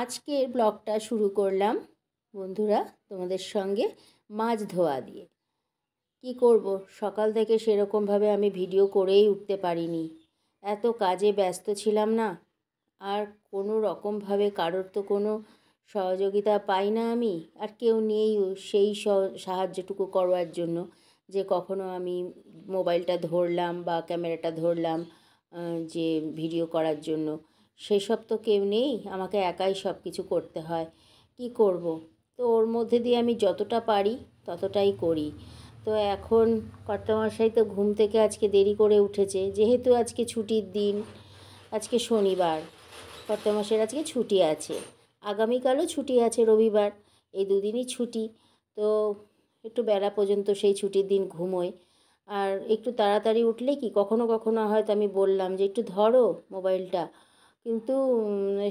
আজকের ব্লগটা শুরু করলাম বন্ধুরা তোমাদের সঙ্গে মাছ ধোয়া দিয়ে। কি করব, সকাল থেকে সেরকমভাবে আমি ভিডিও করেই উঠতে পারিনি, এত কাজে ব্যস্ত ছিলাম না। আর কোনো রকমভাবে কারোর তো কোনো সহযোগিতা পাই না আমি, আর কেউ নেইও সেই সাহায্যটুকু করবার জন্য যে কখনো আমি মোবাইলটা ধরলাম বা ক্যামেরাটা ধরলাম যে ভিডিও করার জন্য। সেসব তো কেউ নেই, আমাকে একাই সব কিছু করতে হয়। কি করব, তো ওর মধ্যে দিয়ে আমি যতটা পারি ততটাই করি। তো এখন কর্তামশাই তো ঘুম থেকে আজকে দেরি করে উঠেছে, যেহেতু আজকে ছুটির দিন, আজকে শনিবার, কর্তামশাইয়ের আজকে ছুটি আছে, আগামীকালও ছুটি আছে রবিবার, এই দুদিনই ছুটি। তো একটু বেলা পর্যন্ত সেই ছুটির দিন ঘুমোয়। আর একটু তাড়াতাড়ি উঠলে কি কখনো কখনো হয়তো আমি বললাম যে একটু ধরো মোবাইলটা, কিন্তু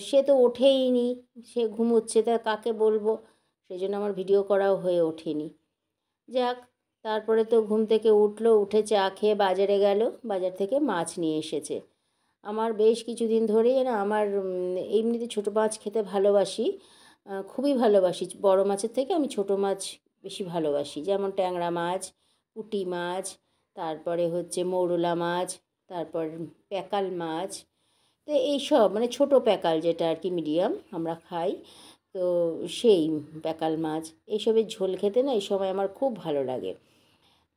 সে তো ওঠেই নি, সে ঘুমোচ্ছে, তা কাকে বলবো, সেই জন্য আমার ভিডিও করাও হয়ে ওঠেনি। যাক, তারপরে তো ঘুম থেকে উঠলো, উঠে চা খেয়ে বাজারে গেল, বাজার থেকে মাছ নিয়ে এসেছে। আমার বেশ কিছুদিন ধরেই না আমার এমনিতে ছোটো মাছ খেতে ভালোবাসি, খুবই ভালোবাসি। বড় মাছের থেকে আমি ছোটো মাছ বেশি ভালোবাসি, যেমন ট্যাংরা মাছ, পুঁটি মাছ, তারপরে হচ্ছে মৌরলা মাছ, তারপর প্যাকাল মাছ। তো এইসব মানে ছোটো প্যাকাল যেটা আর কি মিডিয়াম আমরা খাই, তো সেই প্যাকাল মাছ এইসবের ঝোল খেতে না এই সময় আমার খুব ভালো লাগে।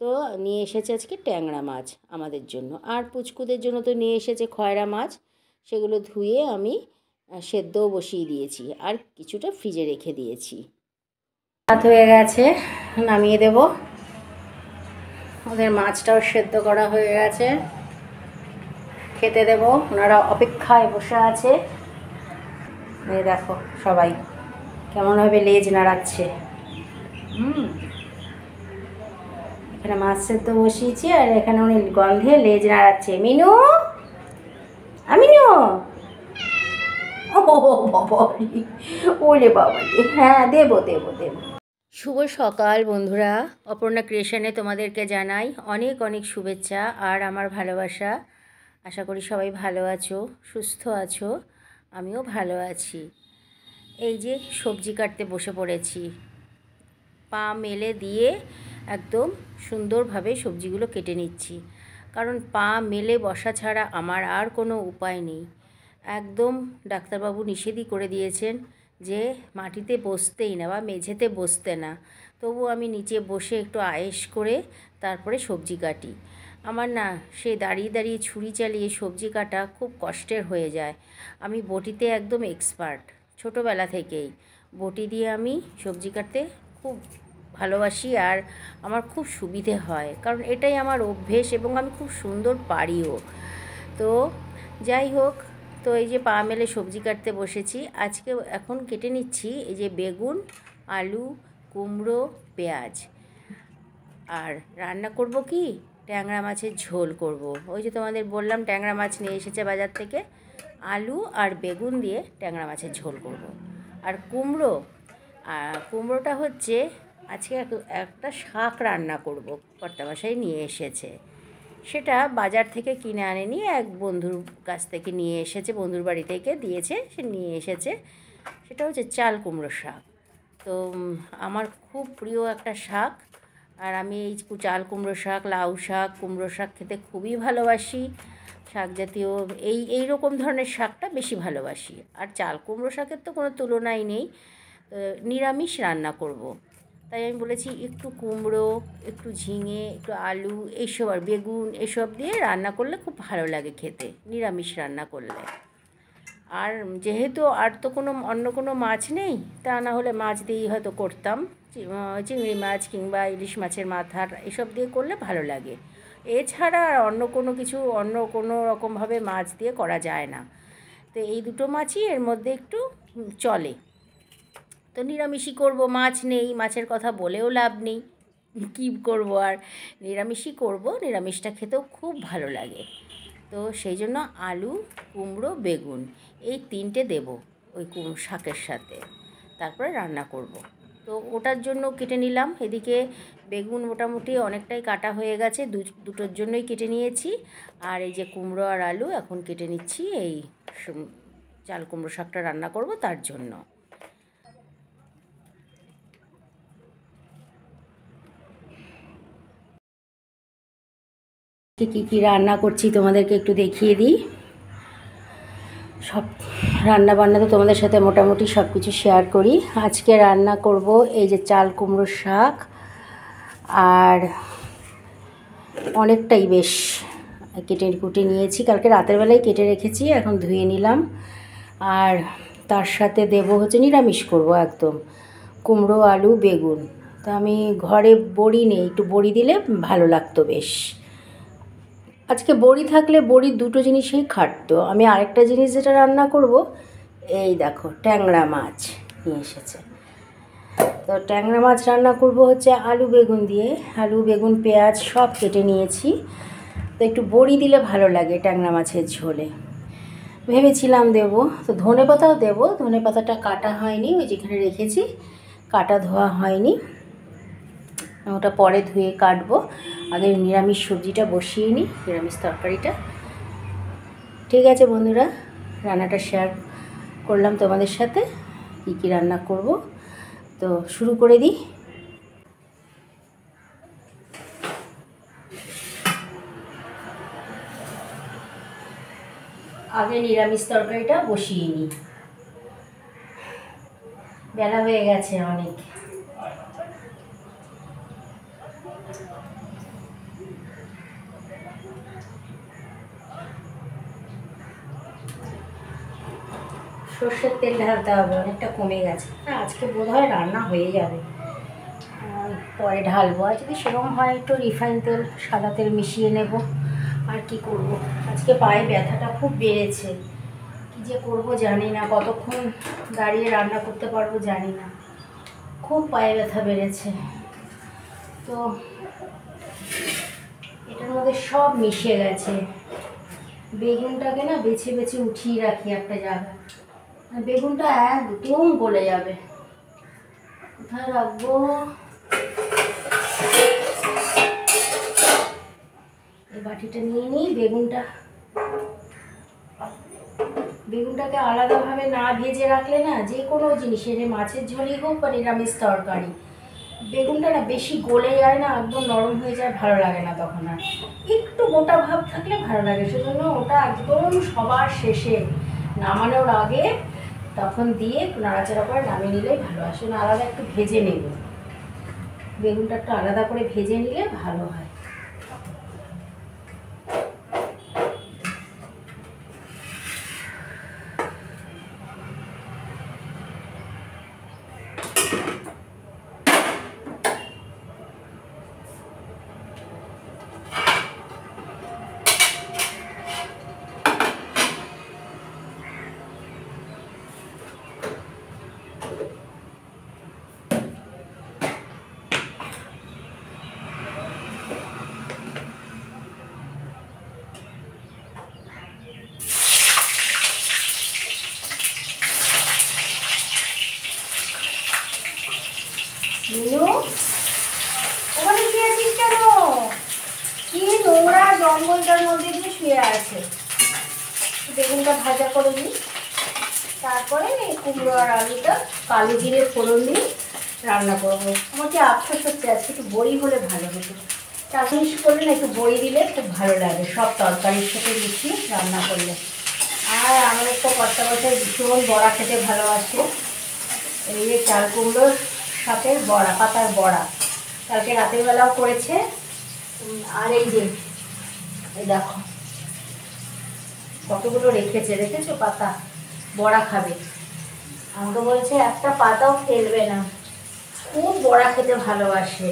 তো নিয়ে এসেছে আজকে ট্যাংরা মাছ আমাদের জন্য, আর পুচকুদের জন্য তো নিয়ে এসেছে খয়রা মাছ। সেগুলো ধুয়ে আমি সেদ্ধও বসিয়ে দিয়েছি, আর কিছুটা ফ্রিজে রেখে দিয়েছি। ভাত হয়ে গেছে, নামিয়ে দেব। ওদের মাছটাও সেদ্ধ করা হয়ে গেছে, খেতে দেব। ওনারা অপেক্ষায় বসে আছে। এই দেখো সবাই কেমনভাবে লেজ নাড়াচ্ছে। এখানে মাছ সেদ্ধ বসিয়েছি, আর এখানে উনি গন্ধে লেজ নাড়াচ্ছে। মিনু, আমিনু, ও বাবা, ওরে বাবা, হ্যাঁ দেবো দেবো দেবো। শুভ সকাল বন্ধুরা, অপর্ণা ক্রিয়েশনে তোমাদেরকে জানাই অনেক অনেক শুভেচ্ছা আর আমার ভালোবাসা। আশা করি সবাই ভালো আছো, সুস্থ আছো, আমিও ভালো আছি। এই যে সবজি কাটতে বসে পড়েছি, পা মেলে দিয়ে একদম সুন্দরভাবে সবজিগুলো কেটে নিচ্ছি, কারণ পা মেলে বসা ছাড়া আমার আর কোনো উপায় নেই। একদম ডাক্তারবাবু নিষেধই করে দিয়েছেন যে মাটিতে বসতেই না বা মেঝেতে বসতে না, তবু আমি নিচে বসে একটু আয়েশ করে তারপরে সবজি কাটি। আমার না সে দাঁড়িয়ে দাঁড়িয়ে ছুরি চালিয়ে সবজি কাটা খুব কষ্টের হয়ে যায়। আমি বটিতে একদম এক্সপার্ট, ছোটোবেলা থেকেই বটি দিয়ে আমি সবজি কাটতে খুব ভালোবাসি, আর আমার খুব সুবিধে হয়, কারণ এটাই আমার অভ্যেস এবং আমি খুব সুন্দর পারিও। তো যাই হোক, তো এই যে পা মেলে সবজি কাটতে বসেছি আজকে। এখন কেটে নিচ্ছি এই যে বেগুন, আলু, কুমড়ো, পেঁয়াজ, আর রান্না করব কি ট্যাংরা মাছের ঝোল করব। ওই যে তোমাদের বললাম ট্যাংরা মাছ নিয়ে এসেছে বাজার থেকে, আলু আর বেগুন দিয়ে ট্যাংরা মাছের ঝোল করব। আর কুমড়োটা হচ্ছে আজকে একটা শাক রান্না করব, কর্তামশাই নিয়ে এসেছে। সেটা বাজার থেকে কিনে আনেনি, এক বন্ধুর কাছ থেকে নিয়ে এসেছে, বন্ধুর বাড়ি থেকে দিয়েছে, সে নিয়ে এসেছে। সেটা হচ্ছে চাল কুমড়ো শাক। তো আমার খুব প্রিয় একটা শাক, আর আমি এই চাল কুমড়ো শাক, লাউ শাক, কুমড়ো শাক খেতে খুবই ভালোবাসি। শাক জাতীয় এই রকম ধরনের শাকটা বেশি ভালোবাসি, আর চাল কুমড়ো শাকের তো কোনো তুলনাই নেই। নিরামিষ রান্না করব, তাই আমি বলেছি একটু কুমড়ো, একটু ঝিঙে, একটু আলু এইসব আর বেগুন এসব দিয়ে রান্না করলে খুব ভালো লাগে খেতে, নিরামিষ রান্না করলে। আর যেহেতু আর তো অন্য কোনো মাছ নেই, তা না হলে মাছ দিয়েই হয়তো করতাম, চিংড়ি মাছ কিংবা ইলিশ মাছের মাথার এসব দিয়ে করলে ভালো লাগে। এছাড়া অন্য কোনো রকমভাবে মাছ দিয়ে করা যায় না। তো এই দুটো মাছই এর মধ্যে একটু চলে। তো নিরামিষই করব, মাছ নেই, মাছের কথা বলেও লাভ নেই, কী করব আর, নিরামিষই করব, নিরামিষটা খেতেও খুব ভালো লাগে। তো সেই জন্য আলু, কুমড়ো, বেগুন এই তিনটে দেব ওই শাকের সাথে, তারপরে রান্না করব। তো ওটার জন্য কেটে নিলাম। এদিকে বেগুন মোটামুটি অনেকটাই কাটা হয়ে গেছে, দুটোর জন্যই কেটে নিয়েছি। আর এই যে কুমড়ো আর আলু এখন কেটে নিচ্ছি এই চাল কুমড়ো শাকটা রান্না করব তার জন্য। কী কী রান্না করছি তোমাদেরকে একটু দেখিয়ে দিই। সব রান্না বান্না তো তোমাদের সাথে মোটামুটি সব কিছু শেয়ার করি। আজকে রান্না করব এই যে চাল কুমড়োর শাক, আর অনেকটাই বেশ কেটে কুটে নিয়েছি, কালকে রাতের বেলায় কেটে রেখেছি, এখন ধুয়ে নিলাম। আর তার সাথে দেবো হচ্ছে নিরামিষ করব একদম, কুমড়ো আলু বেগুন। তো আমি ঘরে বড়ি নেই, একটু বড়ি দিলে ভালো লাগতো বেশ। আজকে বড়ি থাকলে বড়ির দুটো জিনিসই খাটতো। আমি আরেকটা জিনিস যেটা রান্না করব, এই দেখো ট্যাংরা মাছ নিয়ে এসেছে। তো ট্যাংরা মাছ রান্না করব হচ্ছে আলু বেগুন দিয়ে, আলু বেগুন পেঁয়াজ সব কেটে নিয়েছি। তো একটু বড়ি দিলে ভালো লাগে ট্যাংরা মাছের ঝোলে, ভেবেছিলাম দেবো। তো ধনে পাতাও দেবো, ধনে পাতাটা কাটা হয়নি, ওই যেখানে রেখেছি কাটা ধোয়া হয়নি, ওটা পরে ধুয়ে কাটবো। আগে নিরামিষ সবজিটা বসিয়ে নিই, নিরামিষ তরকারিটা। ঠিক আছে বন্ধুরা, রান্নাটা শেয়ার করলাম তোমাদের সাথে, কী কী রান্না করব। তো শুরু করে দিই। আগে নিরামিষ তরকারিটা বসিয়ে নিই, বেলা হয়ে গেছে অনেক। সর্ষের তেল ঢালতে হবে, অনেকটা কমে গেছে। আজকে বোধহয় রান্না হয়ে যাবে, পরে ঢালবো। আর যদি সেরকম হয় একটু রিফাইন তেল সাদা তেল মিশিয়ে নেব। আর কি করব, আজকে পায়ে ব্যথাটা খুব বেড়েছে, কী যে করবো জানি না, কতক্ষণ দাঁড়িয়ে রান্না করতে পারবো জানি না, খুব পায়ে ব্যথা বেড়েছে। তো এটার মধ্যে সব মিশে গেছে। বেগুনটাকে না বেছে বেছে উঠিয়ে রাখি একটা জায়গায়, বেগুনটা একদম গলে যাবে। কোথায় রাখবো, এই বাটিটা নিয়ে নিই। বেগুনটাকে আলাদাভাবে না ভেজে রাখলে না, যে কোনো জিনিসের মাছের ঝোলই হোক বা নিরামিষ তরকারি, বেগুনটা না বেশি গলে যায় না, একদম নরম হয়ে যায়, ভালো লাগে না তখন। আর একটু গোটা ভাব থাকলে ভালো লাগে, সেজন্য ওটা একদম সবার শেষে নামানোর আগে তখন দিয়ে নাড়াচাড়া করে নামিয়ে নিলেই ভালো হয়। সেজন্য আলাদা একটু ভেজে নেব, বেগুনটা একটু আলাদা করে ভেজে নিলে ভালো হয়। ওখানে কি আছিস কেন? কি নোংরা জঙ্গলটার মধ্যে দিয়ে শুয়ে আছে। বেগুনটা ভাজা করে নিই, তারপরে কুমড়ো আর আলুটা কালো জিরে ফোড়ন দিয়ে রান্না করবো। আমার কি আফসোস হচ্ছে, আজকে একটু বড়ি হলে ভালো হতো। চাটনিশ করলে না একটু বড়ি দিলে খুব ভালো লাগে, সব তরকারির সাথে মিশিয়ে রান্না করলে। আর আমার একটা কর্তা বছর ভীষণ বড়া খেতে ভালোবাসে, এই যে চাল কুমড়োর সাথে বড়া, পাতার বড়া কালকে রাতের বেলাও করেছে। আর এই যে এই দেখো কতগুলো রেখেছো পাতা, বড়া খাবে। আমাকে বলছে একটা পাতাও ফেলবে না, খুব বড়া খেতে ভালোবাসে।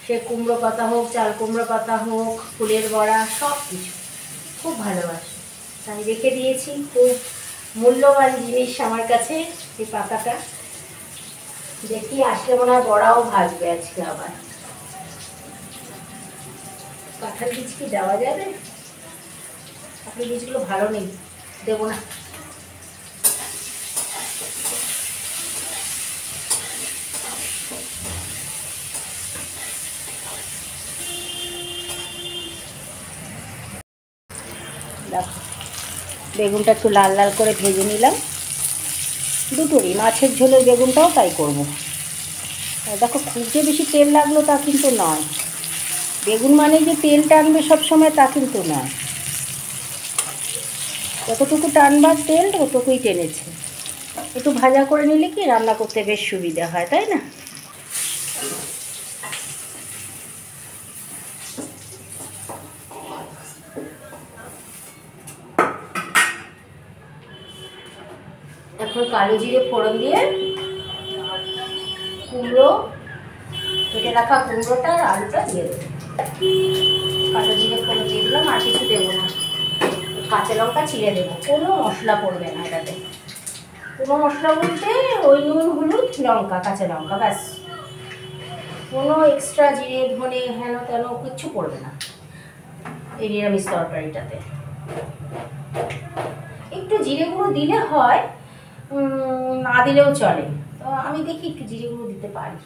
সে কুমড়ো পাতা হোক, চাল কুমড়ো পাতা হোক, ফুলের বড়া, সব কিছু খুব ভালোবাসে। আমি রেখে দিয়েছি, খুব মূল্যবান জিনিস আমার কাছে এই পাতাটা। দেখি আসলে মনে হয় বড়াও ভাজবে আজকে আবার। কাঁঠাল বীজ কি দেওয়া যাবে? কাঁঠাল বীজগুলো ভালো নেই, দেবো না। দেখো বেগুনটা একটু লাল লাল করে ভেজে নিলাম। দুটোরই, মাছের ঝোলের বেগুনটাও তাই করব। দেখো খুব যে বেশি তেল লাগলো তা কিন্তু নয়, বেগুন মানে যে তেল টানবে সবসময় তা কিন্তু নয়, যতটুকু টানবার তেল ততটুকুই টেনেছে। একটু ভাজা করে নিলে কি রান্না করতে বেশ সুবিধা হয়, তাই না? এখন কালো জিরে ফোড়ন দিয়ে কুমড়ো, কেটে রাখা কুমড়োটা আর আলুটা দিয়ে দেবো। কালো জিরে ফোড়ন দিয়ে দিলাম, আর কিছু দেবো না। কাঁচা লঙ্কা চিড়ে দেবো, কোনো মশলা পড়বে না এটাতে। কোনো মশলা বলতে ওই নুন, হলুদ, লঙ্কা, কাঁচা লঙ্কা, ব্যাস। কোনো এক্সট্রা জিরে ধনে হেন তেন কিচ্ছু পড়বে না এই নিরামিষ তরকারিটাতে। একটু জিরে গুঁড়ো দিলে হয়, না দিলেও চলে। তো আমি দেখি একটু জিরে গুঁড়ো দিতে পারি,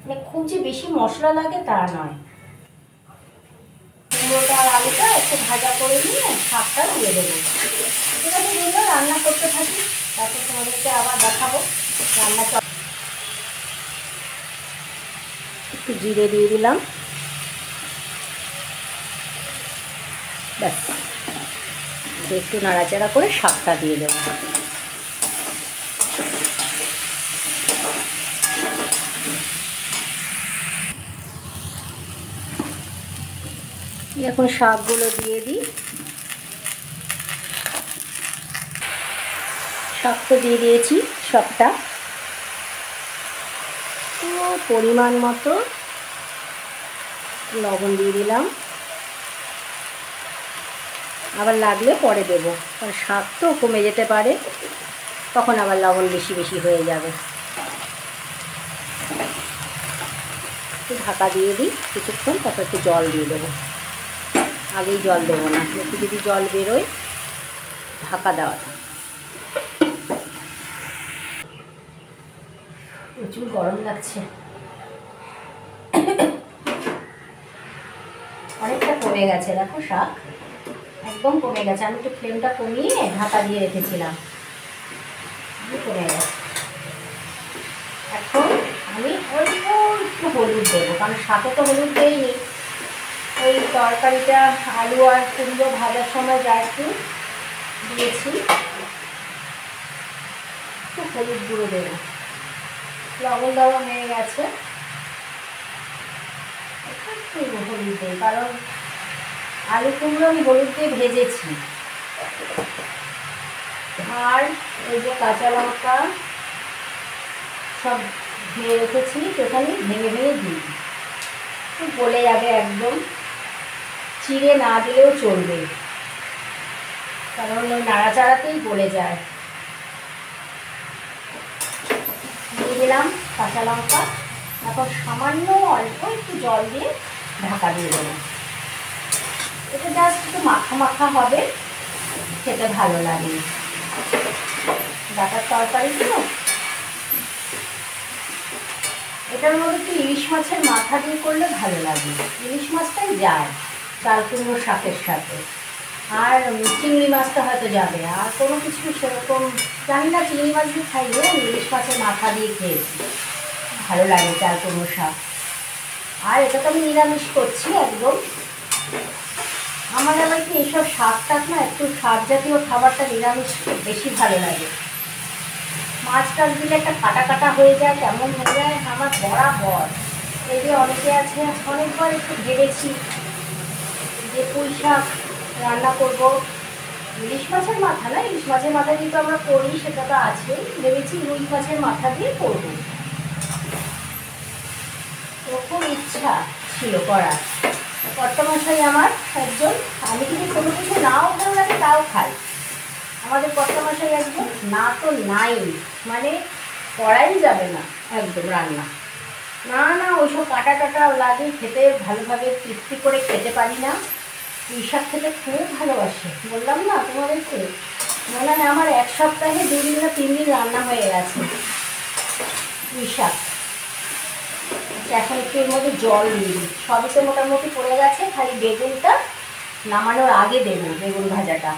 মানে খুব যে বেশি মশলা লাগে তা নয়। কুমড়োটা আর আলুটা একটু ভাজা করে নিয়ে শাকটা দিয়ে দেবো। ঠিক আছে, দিলে রান্না করতে থাকি, তারপর তোমাদেরকে আবার দেখাবো রান্না। একটু জিরে দিয়ে দিলাম, ব্যাস। একটু নাড়াচাড়া করে শাকটা দিয়ে দেবো। এখন শাকগুলো দিয়ে দিই। শাক তো দিয়ে দিয়েছি সবটা। তো পরিমাণ মতো লবণ দিয়ে দিলাম, আবার লাগলে পরে দেবো, কারণ শাক তো কমে যেতে পারে, তখন আবার লবণ বেশি বেশি হয়ে যাবে। একটু ঢাকা দিয়ে দিই কিছুক্ষণ, তারপর একটু জল দিয়ে দেবো। আগেই জল দেবো না, একটু যদি জল বেরোয় ঢাকা দেওয়াটা। প্রচুর গরম লাগছে, অনেকটা কমে গেছে। দেখো শাক একদম কমে গেছে, আমি একটু ফ্লেমটা কমিয়ে ঢাকা দিয়ে রেখেছিলাম, কমে গেছে। এখন আমি অল্প একটু হলুদ দেবো, কারণ শাকে তো হলুদ দেইনি। ওই তরকারিটা আলু আর কুমড়ো ভাজার সময় যা একটু দিয়েছি, একটু হলুদ গুঁড়ো দেবো। লবণ দেওয়া হয়ে গেছে, একটু হলুদ দেই, কারণ আলু কুমড়ো আমি হলুদ দিয়ে ভেজেছি। আর এই যে কাঁচা লঙ্কা সব ধুয়ে রেখেছি, সেখানে ভেঙে ভেঙে দিই, গলে যাবে একদম। চিড়ে না দিলেও চলবে, কারণ ওই নাড়াচাড়াতেই গলে যায়। দিয়ে দিলাম কাঁচা লঙ্কা। এখন সামান্য অল্প একটু জল দিয়ে ঢাকা দিয়ে দেবো। এটা জাস্ট একটু মাখা মাখা হবে, খেতে ভালো লাগে। ডাটার তরকারি তো, এটার মধ্যে একটু ইলিশ মাছের মাথা দিয়ে করলে ভালো লাগে। ইলিশ মাছটাই যায় চাল কুমড়ো শাকের সাথে, আর চিংড়ি মাছটা হয়তো যাবে। আর কোনো কিছু সেরকম জানি না, চিংড়ি মাছ দিয়ে খাইলে ইলিশ মাছের মাথা দিয়ে খেয়েছি, ভালো লাগে চাল কুমড়ো শাক। আর এটা তো আমি নিরামিষ করছি একদম। আমার আবার কি এইসব শাক টাক না, একটু শাক জাতীয় খাবারটা নিরামিষ বেশি ভালো লাগে। মাছ টাছ দিলে একটা কাটা কাটা হয়ে যায়, কেমন হয়ে যায় আমার বরাবর। এই যে অনেকে আছে, অনেকবার একটু ভেবেছি যে পুঁই শাক রান্না করবো, ইলিশ মাছের মাথা না, ইলিশ মাছের মাথা দিয়ে তো আমরা করি, সেটা তো আছেই। ভেবেছি রুই মাছের মাথা দিয়ে করবো, খুব ইচ্ছা ছিল করার। কর্তামশাই আমার একজন, আমি যদি কোনো কিছু নাও ভালো লাগে তাও খাই। আমাদের কর্তামশাই একজন না তো নাই, মানে করাই যাবে না একদম রান্না। না না, ওইসব কাটা টাটা লাগে, খেতে ভালোভাবে তৃপ্তি করে খেতে পারি না। পুঁই শাক খেতে খুব ভালোবাসে, বললাম না তোমাদেরকে। মনে হয় আমার এক সপ্তাহে 2 দিন না 3 দিন রান্না হয়ে গেছে পুঁই শাক। এখন একটু এর মধ্যে জল দিই, সবই তো মোটামুটি পড়ে গেছে, খালি বেগুনটা নামানোর আগে দেবো, বেগুন ভাজাটা।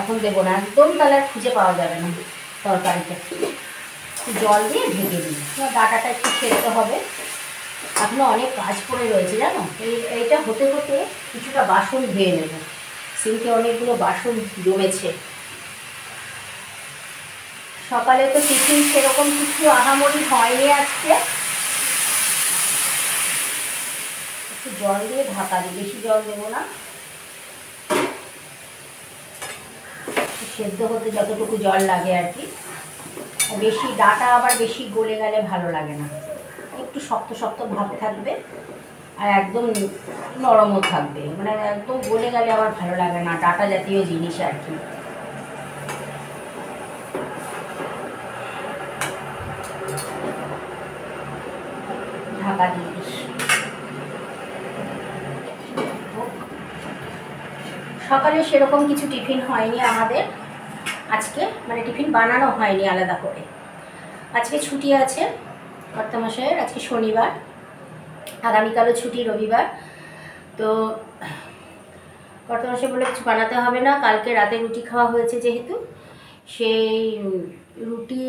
এখন দেবো না, একদম তাহলে আর খুঁজে পাওয়া যাবে না তরকারিটা। জল দিয়ে ঢেকে দিই, ডাটাটা একটু সেদ্ধ হবে। এখনো অনেক কাজ পড়ে রয়েছে জানো। এইটা হতে হতে কিছুটা বাসন ধুয়ে নেব, সিঙ্কে অনেকগুলো বাসন জমেছে। সকালে তো টিফিন সেরকম কিছু আহামরি হয়নি আজকে। একটু জল দিয়ে ঢাকা দিই, বেশি জল দেবো না, সেদ্ধ হতে যতটুকু জল লাগে আর কি। বেশি ডাটা আবার বেশি গলে গেলে ভালো লাগে না, একটু শক্ত শক্ত ভাব থাকবে আর একদম নরমও থাকবে, মানে একদম গলে গেলে আবার ভালো লাগে না ডাটা জাতীয় জিনিস আর কি। ঢাকা দিয়ে দিস। সকালে সেরকম কিছু টিফিন হয়নি আমাদের আজকে, মানে টিফিন বানানো হয়নি আলাদা করে। আজকে ছুটি আছে কর্তামশাইয়ের, আজকে শনিবার, আগামীকালও ছুটি রবিবার। তো কর্তামশাই বলে কিছু বানাতে হবে না, কালকে রাতে রুটি খাওয়া হয়েছে যেহেতু, সেই রুটি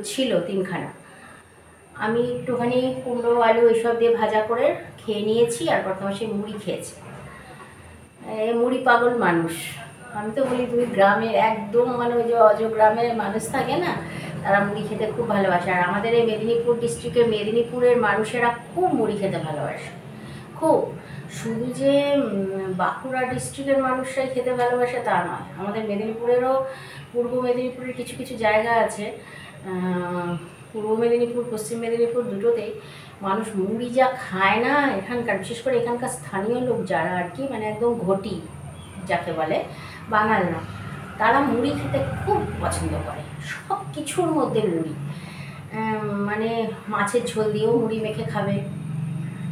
ছিল 3খানা। আমি একটুখানি কুমড়ো আলু এইসব দিয়ে ভাজা করে খেয়ে নিয়েছি, আর কর্তামশাই মুড়ি খেয়েছে। মুড়ি পাগল মানুষ। আমি তো বলি তুমি গ্রামের একদম, মানে ওই যে গ্রামের মানুষ থাকে না, তারা মুড়ি খেতে খুব ভালোবাসে। আর আমাদের এই মেদিনীপুর ডিস্ট্রিক্টের, মেদিনীপুরের মানুষেরা খুব মুড়ি খেতে ভালোবাসে, খুব। শুধু যে বাঁকুড়া ডিস্ট্রিক্টের মানুষরাই খেতে ভালোবাসে তা নয়, আমাদের মেদিনীপুরেরও, পূর্ব মেদিনীপুরের কিছু কিছু জায়গা আছে, পূর্ব মেদিনীপুর পশ্চিম মেদিনীপুর দুটোতেই মানুষ মুড়ি যা খায় না এখানকার, বিশেষ করে এখানকার স্থানীয় লোক যারা আর কি, মানে একদম ঘটি যাকে বলে, বাঙাল না, তারা মুড়ি খেতে খুব পছন্দ করে। সব কিছুর মধ্যে মুড়ি, মানে মাছের ঝোল দিয়েও মুড়ি মেখে খাবে,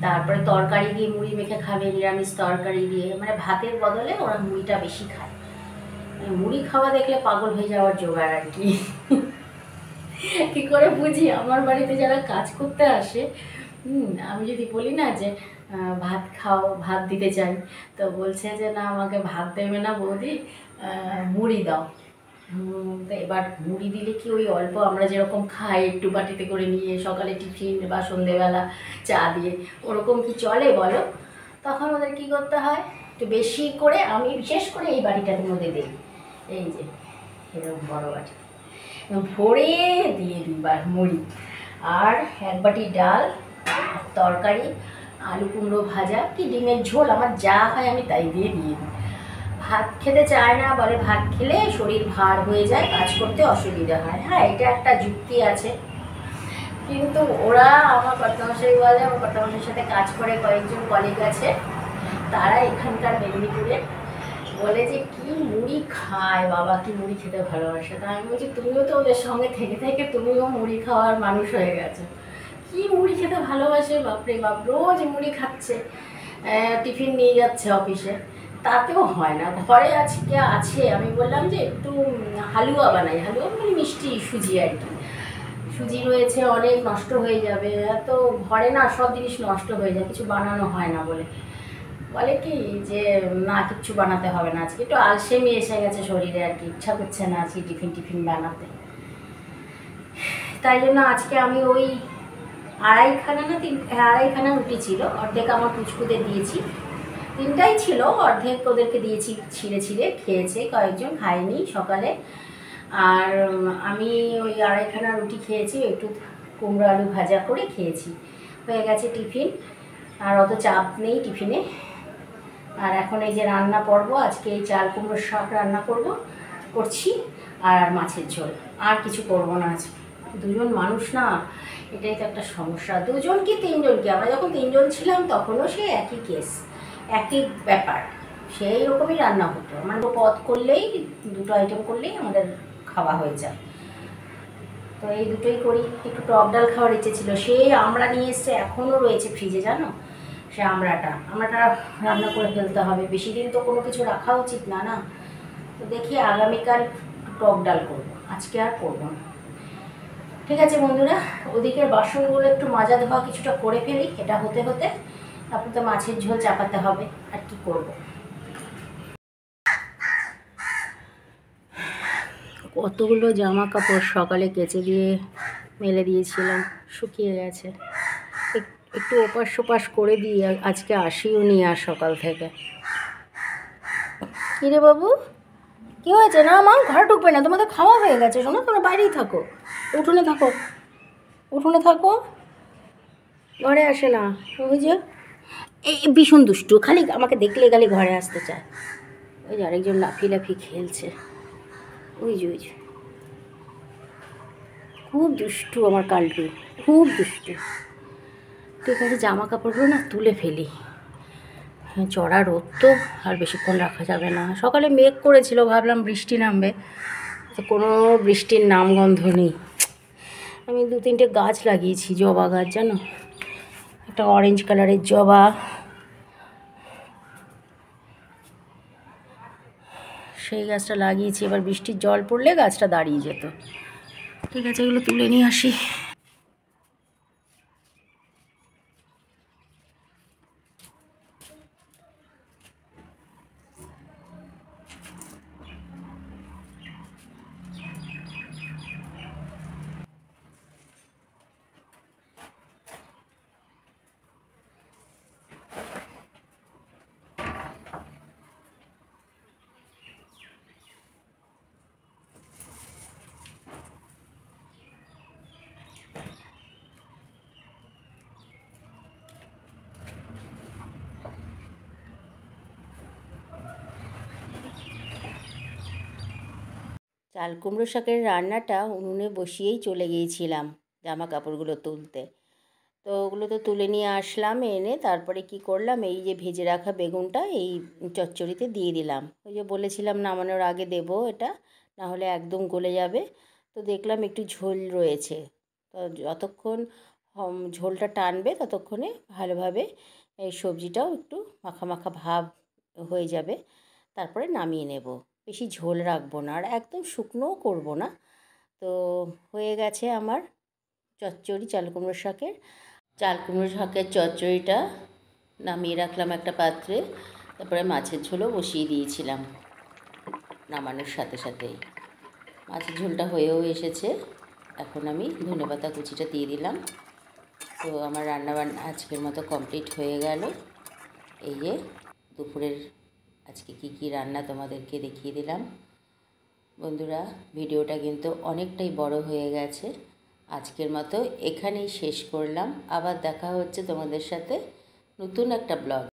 তারপরে তরকারি দিয়ে মুড়ি মেখে খাবে, নিরামিষ তরকারি দিয়ে, মানে ভাতের বদলে ওরা মুড়িটা বেশি খায়। মুড়ি খাওয়া দেখলে পাগল হয়ে যাওয়ার জোগাড় আর কি। কী করে বুঝি, আমার বাড়িতে যারা কাজ করতে আসে, আমি যদি বলি না যে ভাত খাও, ভাত দিতে চাই, তো বলছে যে না আমাকে ভাত দেবে না বৌদি, মুড়ি দাও। তো এবার মুড়ি দিলে কি ওই অল্প আমরা যেরকম খাই একটু বাটিতে করে নিয়ে সকালে টিফিন বা সন্ধেবেলা চা দিয়ে, ওরকম কি চলে বলো? তখন ওদের কী করতে হয়, একটু বেশি করে, আমি বিশেষ করে এই বাড়িটার মধ্যে দিই, এই যে এরকম বড়ো বাটি ভরে দিয়ে দিই মুড়ি, আর এক বাটি ডাল, তরকারি, আলু কুমড়ো ভাজা কি ডিমের ঝোল, আমার যা হয় আমি তাই দিয়ে দিই। ভাত খেতে চায় না, বলে ভাত খেলে শরীর ভার হয়ে যায়, কাজ করতে অসুবিধা হয়। হ্যাঁ, এটা একটা যুক্তি আছে, কিন্তু ওরা, আমার কর্তামশাই বলে, আমার কর্তামশাইয়ের সাথে কাজ করে কয়েকজন কলিগ আছে, তারা এখানকার মেদিনীপুরে, বলে যে কি মুড়ি খায় বাবা, কি মুড়ি খেতে ভালোবাসে। তা আমি বলছি তুমিও তো ওদের সঙ্গে থেকে থেকে তুমিও মুড়ি খাওয়ার মানুষ হয়ে গেছো, কি মুড়ি খেতে ভালোবাসে, বাপরে বাপ, রোজ মুড়ি খাচ্ছে, টিফিন নিয়ে যাচ্ছে অফিসে, তাতেও হয় না। ঘরে আজকে আছে, আমি বললাম যে একটু হালুয়া বানাই, হালুয়া মানে মিষ্টি সুজি আর কি, সুজি রয়েছে অনেক, নষ্ট হয়ে যাবে, এত ঘরে না সব জিনিস নষ্ট হয়ে যায়, কিছু বানানো হয় না বলে, বলে কি যে না কিচ্ছু বানাতে হবে না, আজকে একটু আলসেমি এসে গেছে শরীরে আর কি, ইচ্ছা করছে না আজকে টিফিন বানাতে। তাই জন্য আজকে আমি ওই আড়াইখানা রুটি ছিল, অর্ধেক আমার পুচকুদের দিয়েছি, 3টাই ছিল, অর্ধেক ওদেরকে দিয়েছি, ছিঁড়ে খেয়েছে কয়েকজন, খায়নি সকালে। আর আমি ওই আড়াইখানা রুটি খেয়েছি, একটু কুমড়ো আলু ভাজা করে খেয়েছি, হয়ে গেছে টিফিন, আর অত চাপ নেই টিফিনে। আর এখন এই যে রান্না করব, আজকে এই চাল কুমড়োর শাক রান্না করছি, আর মাছের ঝোল, আর কিছু করব না আজকে। 2জন মানুষ না, এটাই তো একটা সমস্যা, 2জন কি 3জন কি, আমরা যখন 3জন ছিলাম তখনও সে একই কেস, একই ব্যাপার, সেই রকমই রান্না হতো, মানে পদ করলেই 2টো আইটেম করলেই আমাদের খাওয়া হয়ে যায়। তো এই দুটোই করি। একটু টক ডাল খাওয়ার ইচ্ছে ছিল, সেই আমরা নিয়ে এসছে, এখনও রয়েছে ফ্রিজে জানো, সে আমড়াটা রান্না করে ফেলতে হবে, বেশি দিন তো কোনো কিছু রাখা উচিত না না। তো দেখি আগামীকাল টক ডাল করবো, আজকে আর করবো না। ঠিক আছে বন্ধুরা, ওদিকের বাসনগুলো একটু মাজা ধোয়া কিছুটা করে ফেলি, এটা হতে হতে তারপর তো মাছের ঝোল চাপাতে হবে, আর কি করব। কতগুলো জামা কাপড় সকালে কেচে দিয়ে মেলে দিয়েছিলাম, শুকিয়ে গেছে। একটু ওপাশ সোপাশ করে দিয়ে আজকে আসিও নি আর সকাল থেকে। কিরে বাবু, কী হয়েছে? না মা, ঘরে ঢুকবে না, তোমাদের খাওয়া হয়ে গেছে। শোনো, তোমরা বাইরেই থাকো, উঠোনে থাকো, উঠোনে থাকো, ঘরে আসে না। ওই যে এই ভীষণ দুষ্টু, খালি আমাকে দেখলে খালি ঘরে আসতে চায়। ওই যে আরেকজন লাফিয়ে লাফিয়ে খেলছে, ওই যে ওই যে, খুব দুষ্টু আমার কালটু, খুব দুষ্টু। ঠিক আছে, জামা কাপড়গুলো না তুলে ফেলি, চড়া রোদ তো, আর বেশিক্ষণ রাখা যাবে না। সকালে মেঘ করেছিল, ভাবলাম বৃষ্টি নামবে, তো কোনো বৃষ্টির নামগন্ধ নেই। আমি 2-3টে গাছ লাগিয়েছি, জবা গাছ, জানো, একটা অরেঞ্জ কালারের জবা, সেই গাছটা লাগিয়েছি। এবার বৃষ্টির জল পড়লে গাছটা দাঁড়িয়ে যেত। ঠিক আছে, এগুলো তুলে নিয়ে আসি। চাল কুমড়ো শাকের রান্নাটা উনুনে বসিয়েই চলে গিয়েছিলাম জামা কাপড়গুলো তুলতে। তো ওগুলো তো তুলে নিয়ে আসলাম, এনে তারপরে কি করলাম, এই যে ভেজে রাখা বেগুনটা এই চচ্চড়িতে দিয়ে দিলাম। ওই যে বলেছিলাম নামানোর আগে দেবো এটা, না হলে একদম গলে যাবে। তো দেখলাম একটু ঝোল রয়েছে, তো যতক্ষণ ঝোলটা টানবে ততক্ষণে ভালোভাবে এই সবজিটাও একটু মাখা মাখা ভাব হয়ে যাবে। তারপরে নামিয়ে নেব। বেশি ঝোল রাখবো না, আর একদম শুকনোও করবো না। তো হয়ে গেছে আমার চচ্চড়ি, চাল কুমড়ো শাকের। চাল কুমড়ো শাকের চচ্চড়িটা নামিয়ে রাখলাম একটা পাত্রে। তারপরে মাছের ঝোলও বসিয়ে দিয়েছিলাম নামানোর সাথে সাথেই। মাছের ঝোলটা হয়েও এসেছে। এখন আমি ধনেপাতা কুচিটা দিয়ে দিলাম। তো আমার রান্নাবান্না আজকের মতো কমপ্লিট হয়ে গেল। এই যে দুপুরের আজকে কি কি রান্না তোমাদেরকে দেখিয়ে দিলাম। বন্ধুরা, ভিডিওটা কিন্তু অনেকটাই বড় হয়ে গেছে। আজকের মতো এখানেই শেষ করলাম। আবার দেখা হচ্ছে তোমাদের সাথে নতুন একটা ব্লগ।